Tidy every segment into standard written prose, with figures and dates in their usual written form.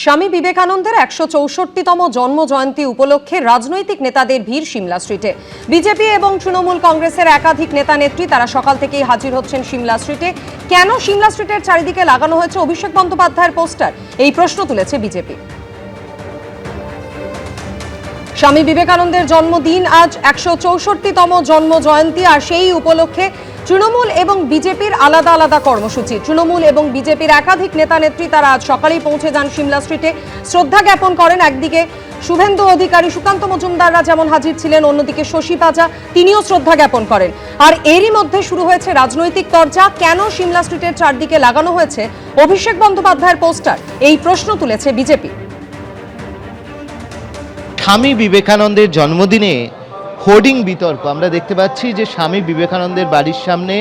স্বামী বিবেকানন্দের ১৬৪তম জন্ম জয়ন্তী উপলক্ষে রাজনৈতিক নেতাদের ভিড় সিমলা স্ট্রিটে। বিজেপি এবং তৃণমূল কংগ্রেসের একাধিক নেতা নেত্রী তারা সকাল থেকেই হাজির হচ্ছেন সিমলা স্ট্রিটে। কেন সিমলা স্ট্রিটের চারিদিকে লাগানো হয়েছে অভিষেক বন্দ্যোপাধ্যায়ের পোস্টার, এই প্রশ্ন তুলেছে বিজেপি। স্বামী বিবেকানন্দের জন্মদিন আজ ১৬৪তম জন্ম জয়ন্তী, আর সেই উপলক্ষে তৃণমূল এবং বিজেপির আলাদা আলাদা কর্মসূচি। তৃণমূল এবং বিজেপির একাধিক নেতা নেত্রী তারা আজ সকালেই পৌঁছে যান সিমলা স্ট্রিটে, শ্রদ্ধা জ্ঞাপন করেন। একদিকে শুভেন্দু অধিকারী, সুকান্ত মজুমদাররা যেমন হাজির ছিলেন, অন্যদিকে শশী পাজা তিনিও শ্রদ্ধা জ্ঞাপন করেন। আর এরই মধ্যে শুরু হয়েছে রাজনৈতিক চর্চা। কেন সিমলা স্ট্রিটের চারদিকে লাগানো হয়েছে অভিষেক বন্দ্যোপাধ্যায়ের পোস্টার, এই প্রশ্ন তুলেছে বিজেপি। স্বামী বিবেকানন্দের জন্মদিনে হোর্ডিং বিতর্ক আমরা দেখতে পাচ্ছি যে স্বামী বিবেকানন্দের বাড়ির সামনে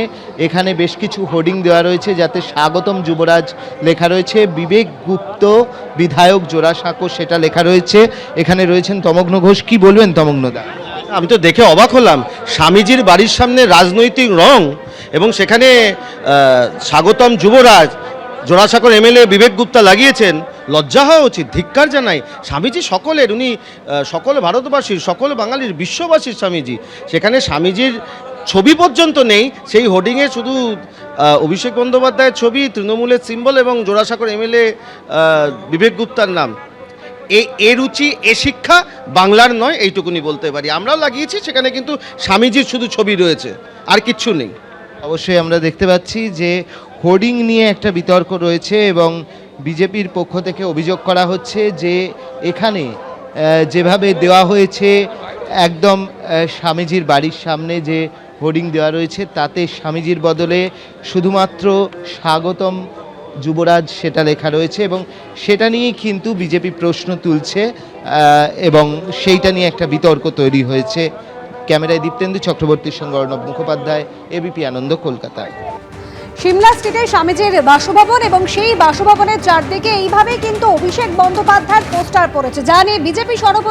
এখানে বেশ কিছু হোর্ডিং দেওয়া রয়েছে, যাতে স্বাগতম যুবরাজ লেখা রয়েছে, বিবেক গুপ্ত বিধায়ক জোড়াসাঁকো সেটা লেখা রয়েছে। এখানে রয়েছেন তমগ্ন ঘোষ। কি বলবেন তমগ্নদা? আমি তো দেখে অবাক হলাম, স্বামীজির বাড়ির সামনে রাজনৈতিক রং এবং সেখানে স্বাগতম যুবরাজ জোড়াসাঁকোর এমএলএ বিবেক গুপ্তা লাগিয়েছেন। লজ্জা হওয়া উচিত, ধিক্কার জানাই। স্বামীজি সকলের, উনি সকল ভারতবাসীর, সকল বাঙালির, বিশ্ববাসীর স্বামীজি। সেখানে স্বামীজির ছবি পর্যন্ত নেই, সেই হোর্ডিংয়ে শুধু অভিষেক বন্দ্যোপাধ্যায়ের ছবি, তৃণমূলের সিম্বল এবং জোড়াসাঁকোর এমএলএ বিবেক গুপ্তার নাম। এ রুচি, এ শিক্ষা বাংলার নয়, এইটুকুনি বলতে পারি। আমরাও লাগিয়েছি, সেখানে কিন্তু স্বামীজির শুধু ছবি রয়েছে, আর কিচ্ছু নেই। অবশ্যই আমরা দেখতে পাচ্ছি যে হোর্ডিং নিয়ে একটা বিতর্ক রয়েছে এবং বিজেপির পক্ষ থেকে অভিযোগ করা হচ্ছে যে এখানে যেভাবে দেওয়া হয়েছে একদম স্বামীজির বাড়ির সামনে যে হোর্ডিং দেওয়া রয়েছে, তাতে স্বামীজির বদলে শুধুমাত্র স্বাগতম যুবরাজ সেটা লেখা রয়েছে এবং সেটা নিয়েই কিন্তু বিজেপি প্রশ্ন তুলছে এবং সেইটা নিয়ে একটা বিতর্ক তৈরি হয়েছে। ক্যামেরায় দীপ্তেন্দু চক্রবর্তীর সঙ্গে অর্ণব মুখোপাধ্যায়, এবিপি আনন্দ, কলকাতা। সিমলা স্ট্রিটে স্বামীজির বাসভবন এবং সেই বাসভবনের চারদিকে এইভাবেই কিন্তু অভিষেক বন্দ্যোপাধ্যায়ের পোস্টার পড়েছে, যা নিয়ে বিজেপি সরব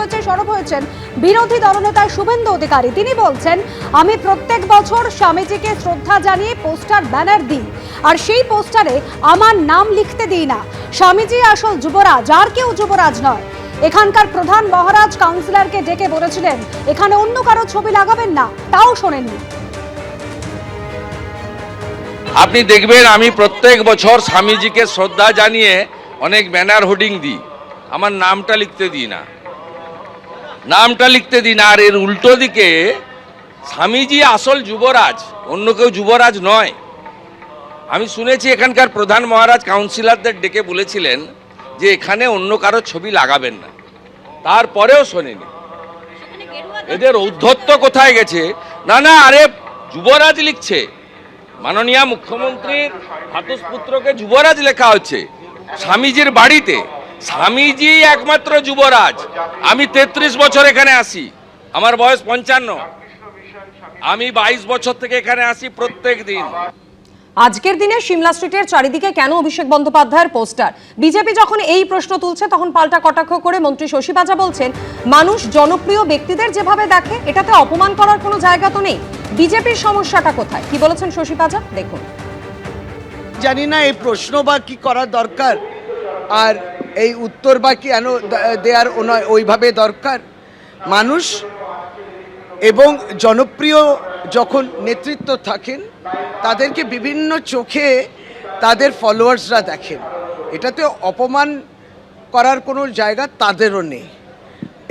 হয়েছেন বিরোধী দলনেতা শুভেন্দু অধিকারী। তিনি বলছেন, আমি প্রত্যেক বছর স্বামীজিকে শ্রদ্ধা জানিয়ে পোস্টার ব্যানার দিই, আর সেই পোস্টারে আমার নাম লিখতে দিই না। স্বামীজি আসল যুবরাজ, আর কেউ যুবরাজ নয়। এখানকার প্রধান মহারাজ কাউন্সিলরকে ডেকে বলেছিলেন এখানে অন্য কারো ছবি লাগাবেন না, তাও শোনেননি। আপনি দেখবেন আমি প্রত্যেক বছর স্বামীজিকে শ্রদ্ধা জানিয়ে অনেক ব্যানার হোর্ডিং দিই, আমার নামটা লিখতে দিই না, আর এর উল্টো দিকে স্বামীজি আসল যুবরাজ, অন্য কেউ যুবরাজ নয়। আমি শুনেছি এখানকার প্রধান মহারাজ কাউন্সিলরদের ডেকে বলেছিলেন যে এখানে অন্য কারো ছবি লাগাবেন না, তারপরেও শোনেনি। এদের ঔদ্ধত্য কোথায় গেছে? না, আরে যুবরাজ লিখছে, মাননীয় মুখ্যমন্ত্রীর ভ্রাতুষ্পুত্রকে যুবরাজ লেখা হচ্ছে স্বামীজির বাড়িতে। স্বামীজি একমাত্র যুবরাজ। আমি ৩৩ বছর এখানে আসি, আমার বয়স ৫৫, আমি ২২ বছর থেকে এখানে আসি প্রত্যেক দিন। আজকের দিনে সিমলা স্ট্রিটের চারিদিকে কেন অভিষেক বন্দ্যোপাধ্যায়ের পোস্টার? বিজেপি যখন এই প্রশ্ন তুলছে তখন পাল্টা কটাক্ষ করে মন্ত্রী শশী পাজা বলছেন, মানুষ জনপ্রিয় ব্যক্তিদের যেভাবে দেখে এটাতে অপমান করার কোনো জায়গা তো নেই। বিজেপির সমস্যাটা কোথায়, কি বলেছেন শশী পাজা দেখুন। জানি না এই প্রশ্ন বা কি করা দরকার, আর এই উত্তর বা কি দেওয়ার ওইভাবে দরকার। মানুষ এবং জনপ্রিয় যখন নেতৃত্ব থাকেন, তাদেরকে বিভিন্ন চোখে তাদের ফলোয়ার্সরা দেখেন, এটাতে অপমান করার কোনো জায়গা তাদেরও নেই।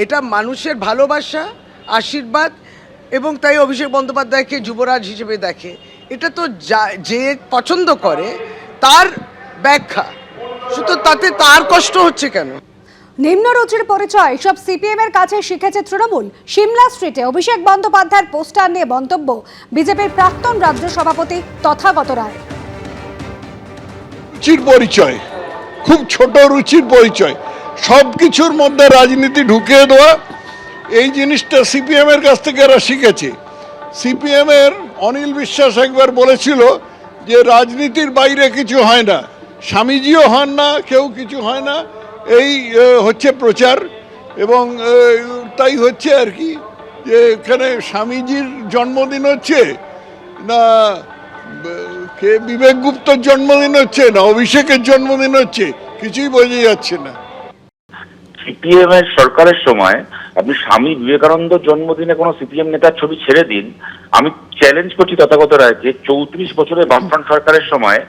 এটা মানুষের ভালোবাসা, আশীর্বাদ, এবং তাই অভিষেক বন্দ্যোপাধ্যায়কে যুবরাজ হিসেবে দেখে। এটা তো যে পছন্দ করে তার ব্যাখ্যা, শুধু তাতে তার কষ্ট হচ্ছে কেন? নিম্নরুচির পরিচয় সব সিপিএম এর কাছে শিখেছে তৃণমূল। সিমলা স্ট্রিটে অভিষেক বন্দ্যোপাধ্যায়ের পোস্টার নিয়ে মন্তব্য বিজেপির প্রাক্তন রাজ্য সভাপতি তথাগত রায়। রুচির পরিচয়, খুব ছোট রুচির পরিচয়, সব কিছুর মধ্যে রাজনীতি ঢুকিয়ে দেওয়া, এই জিনিসটা সিপিএম এর কাছ থেকে এরা শিখেছে। সিপিএম এর অনিল বিশ্বাস একবার বলেছিল যে রাজনীতির বাইরে কিছু হয় না, স্বামীজিও হন না, কেউ কিছু হয় না, এই হচ্ছে প্রচার। এবং তাই হচ্ছে আর কি, যে এখানে স্বামীজির জন্মদিন হচ্ছে না কে বিবেক গুপ্তর জন্মদিন হচ্ছে না অভিষেকের জন্মদিন হচ্ছে, কিছুই বোঝা যাচ্ছে না। সিপিএম এর সরকারের সময় আপনি স্বামী বিবেকানন্দ জন্মদিনে কোনো সিপিএম নেতার ছবি ছেড়ে দিন, আমি চ্যালেঞ্জ করছি তথাগত রায়কে, 34 বছরের বামফ্রন্ট সরকারের সময়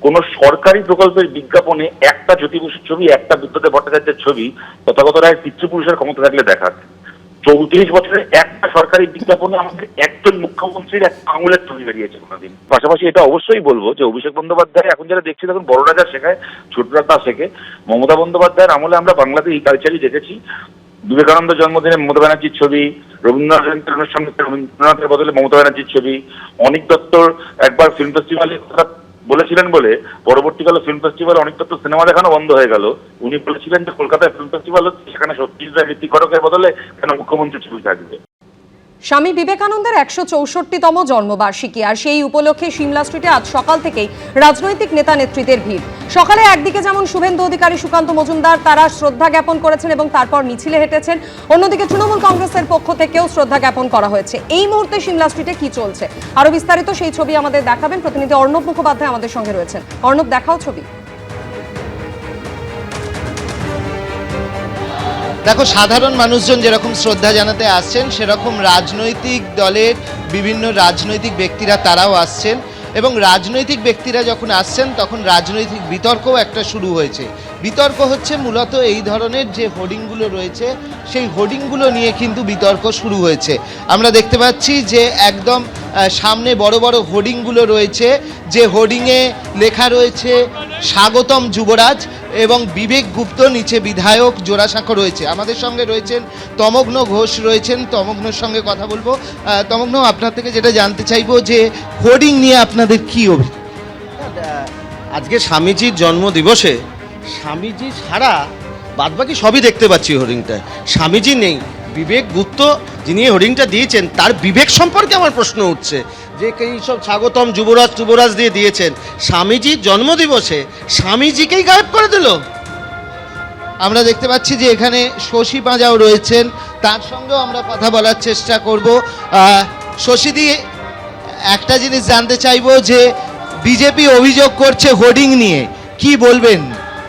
কোন সরকারি প্রকল্পের বিজ্ঞাপনে একটা জ্যোতি বসুর ছবি, একটা বুদ্ধদেব ভট্টাচার্যের ছবি তথাগত রায়ের পিতৃপুরুষের ক্ষমতা থাকলে দেখাক। 34 বছরের একটা সরকারি বিজ্ঞাপনে আমাদের একজন মুখ্যমন্ত্রীর একটা আঙুলের ছবি বেরিয়েছে কোনোদিন। পাশাপাশি এটা অবশ্যই বলবো যে অভিষেক বন্দ্যোপাধ্যায় এখন যারা দেখছি তখন বড়রা যা শেখায় ছোটরা তা শেখে। মমতা বন্দ্যোপাধ্যায়ের আমলে আমরা বাংলাতে এই কালচারই দেখেছি। বিবেকানন্দ জন্মদিনে মমতা ব্যানার্জির ছবি, রবীন্দ্রনাথ জয়ন্তীর অনুষ্ঠানে রবীন্দ্রনাথের বদলে মমতা ব্যানার্জির ছবি, অনিক দত্তর একবার ফিল্ম ফেস্টিভ্যালে কথা বলেছিলেন বলে পরবর্তীকালে ফিল্ম ফেস্টিভ্যালে অনিক দত্ত সিনেমা দেখানো বন্ধ হয়ে গেল। উনি বলেছিলেন যে কলকাতায় ফিল্ম ফেস্টিভ্যাল হচ্ছে, সেখানে সত্যজিৎ রায় ঋত্বিক ঘটকের বদলে কেন মুখ্যমন্ত্রীর ছবি থাকবে। স্বামী বিবেকানন্দের 164তম জন্মবার্ষিকী, আর সেই উপলক্ষে সিমলা স্ট্রিটে আজ সকাল থেকেই রাজনৈতিক নেতা নেতৃত্বের ভিড়। সকালে একদিকে যেমন শুভেন্দু অধিকারী, সুকান্ত মজুমদার তারা শ্রদ্ধা জ্ঞাপন করেছেন এবং তারপর মিছিলে হেঁটেছেন, অন্যদিকে তৃণমূল কংগ্রেসের পক্ষ থেকেও শ্রদ্ধা জ্ঞাপন করা হয়েছে। এই মুহূর্তে সিমলা স্ট্রিটে কি চলছে আরো বিস্তারিত সেই ছবি আমাদের দেখাবেন প্রতিনিধি অর্ণব মুখোপাধ্যায় আমাদের সঙ্গে রয়েছেন। অর্ণব, দেখাও ছবি। দেখো, সাধারণ মানুষজন যেরকম শ্রদ্ধা জানাতে আসছেন, সেরকম রাজনৈতিক দলের বিভিন্ন রাজনৈতিক ব্যক্তিরা তারাও আসছেন, এবং রাজনৈতিক ব্যক্তিরা যখন আসছেন তখন রাজনৈতিক বিতর্কও একটা শুরু হয়েছে। বিতর্ক হচ্ছে মূলত এই ধরনের যে হোর্ডিংগুলো রয়েছে, সেই হোর্ডিংগুলো নিয়ে কিন্তু বিতর্ক শুরু হয়েছে। আমরা দেখতে পাচ্ছি যে একদম সামনে বড় বড় হোর্ডিংগুলো রয়েছে, যে হোর্ডিংয়ে লেখা রয়েছে স্বাগতম যুবরাজ এবং বিবেক গুপ্ত, নিচে বিধায়ক জোড়াসাঁকো রয়েছে। আমাদের সঙ্গে রয়েছেন তমগ্ন ঘোষ রয়েছেন, তমগ্নর সঙ্গে কথা বলবো। তমগ্ন, আপনার থেকে যেটা জানতে চাইবো যে হোর্ডিং নিয়ে আপনাদের কি অভিজ্ঞতা? আজকে স্বামীজির জন্মদিবসে স্বামীজি ছাড়া বাদবাকি সবই দেখতে পাচ্ছি হোর্ডিংটায়। স্বামীজি নেই, বিবেক গুপ্ত যিনি হোর্ডিংটা দিয়েছেন তার বিবেক সম্পর্কে আমার প্রশ্ন উঠছে যে এই সব স্বাগতম যুবরাজ দিয়ে দিয়েছেন, স্বামীজির জন্মদিবসে স্বামীজিকেই গায়েব করে দিল। আমরা দেখতে পাচ্ছি যে এখানে শশী পাঁজাও রয়েছেন, তার সঙ্গেও আমরা কথা বলার চেষ্টা করব। শশীদি, একটা জিনিস জানতে চাইবো যে বিজেপি অভিযোগ করছে হোর্ডিং নিয়ে, কি বলবেন?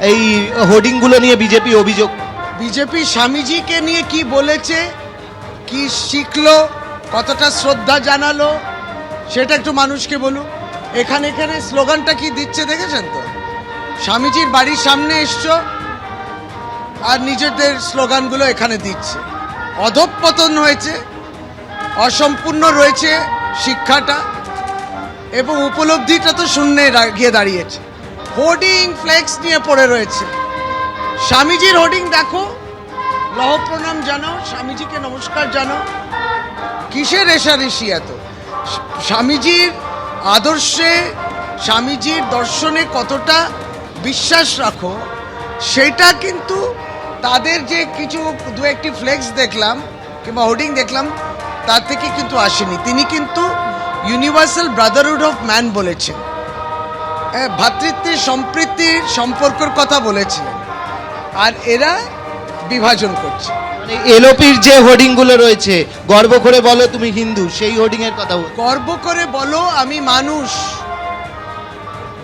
এই হোর্ডিংগুলো নিয়ে বিজেপি অভিযোগ। বিজেপি স্বামীজিকে নিয়ে কি বলেছে, কি শিখলো, কতটা শ্রদ্ধা জানালো, সেটা একটু মানুষকে বলুন। এখানে স্লোগানটা কি দিচ্ছে দেখেছেন তো? স্বামীজির বাড়ির সামনে এসছো আর নিজেদের স্লোগানগুলো এখানে দিচ্ছে। অধঃপতন হয়েছে, অসম্পূর্ণ রয়েছে শিক্ষাটা, এবং উপলব্ধিটা তো শূন্যে গিয়ে দাঁড়িয়েছে। হোর্ডিং ফ্লেক্স নিয়ে পড়ে রয়েছে। স্বামীজির হোর্ডিং দেখো, লহ প্রণাম জানো, স্বামীজিকে নমস্কার জানো, কিসের রেশারেশি এত? স্বামীজির আদর্শে, স্বামীজির দর্শনে কতটা বিশ্বাস রাখো, সেটা কিন্তু তাদের যে কিছু দু একটি ফ্লেক্স দেখলাম কিংবা হোর্ডিং দেখলাম তার থেকে কিন্তু আসেনি। তিনি কিন্তু ইউনিভার্সাল ব্রাদারহুড অফ ম্যান বলেছেন, ভ্রাতৃত্বের সম্প্রীতির সম্পর্কের কথা বলেছিলেন, আর এরা বিভাজন করছে। মানে এলওপির যে হোর্ডিংগুলো রয়েছে, গর্ব করে বলো তুমি হিন্দু, সেই হোর্ডিংয়ের কথা বল। গর্ব করে বলো আমি মানুষ,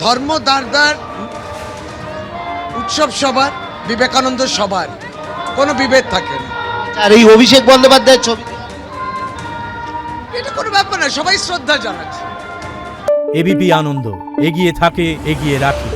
ধর্ম দারদার, উৎসব সবার, বিবেকানন্দ সবার, কোনো বিভেদ থাকে না। আর এই অভিষেক বন্দ্যোপাধ্যায়ের ছবি, এটা কোনো ব্যাপার না, সবাই শ্রদ্ধা জানাচ্ছে। এবিপি আনন্দ, এগিয়ে থাকে, এগিয়ে রাখে।